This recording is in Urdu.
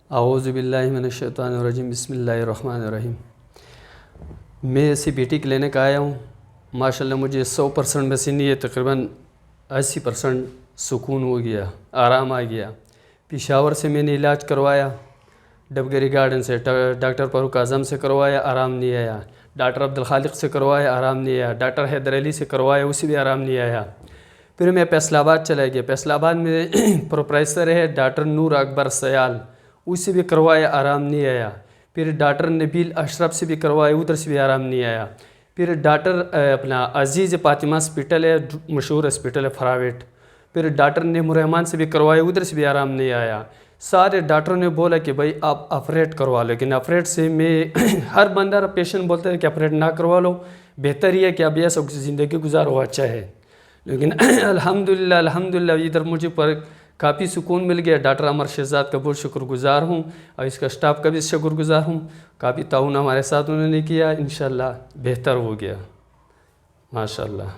اعوذ باللہ من الشیطان الرجیم، بسم اللہ الرحمن الرحیم۔ میں سی بی ٹی کلینک آیا ہوں، ماشاءاللہ مجھے 100% میں سے نہیں ہے، تقریباً 80% سکون ہو گیا، آرام آ گیا۔ پشاور سے میں نے علاج کروایا، ڈبگری گارڈن سے ڈاکٹر فاروق اعظم سے کروایا، آرام نہیں آیا۔ ڈاکٹر عبدالخالق سے کروایا، آرام نہیں آیا۔ ڈاکٹر حیدر علی سے کروایا، اسی بھی آرام نہیں آیا۔ پھر میں فیصل آباد چلا گیا، فیصل آباد میں پروفیسر ہے ڈاکٹر نور اکبر سیال، اس سے بھی کروایا، آرام نہیں آیا۔ پھر ڈاکٹر نبیل اشرف سے بھی کروایا، ادھر سے بھی آرام نہیں آیا۔ پھر ڈاکٹر اپنا عزیز فاطمہ ہاسپٹل ہے، مشہور ہاسپٹل ہے پرائیویٹ، پھر ڈاکٹر نعیم الرحمن سے بھی کروایا، ادھر سے بھی آرام نہیں آیا۔ سارے ڈاکٹروں نے بولا کہ بھائی آپ آپریٹ کروا لو، لیکن آپریٹ سے میں ہر بندہ پیشنٹ بولتا ہے کہ آپریٹ نہ کروا لو، بہتر ہی ہے کہ اب ایسا زندگی گزارو، اچھا ہے۔ لیکن الحمدللہ ادھر مجھے پر کافی سکون مل گیا۔ ڈاکٹر عمر شہزاد کا بہت شکر گزار ہوں، اور اس کا اسٹاف کا بھی شکر گزار ہوں، کافی تعاون ہمارے ساتھ انہوں نے کیا، انشاءاللہ بہتر ہو گیا، ماشاءاللہ۔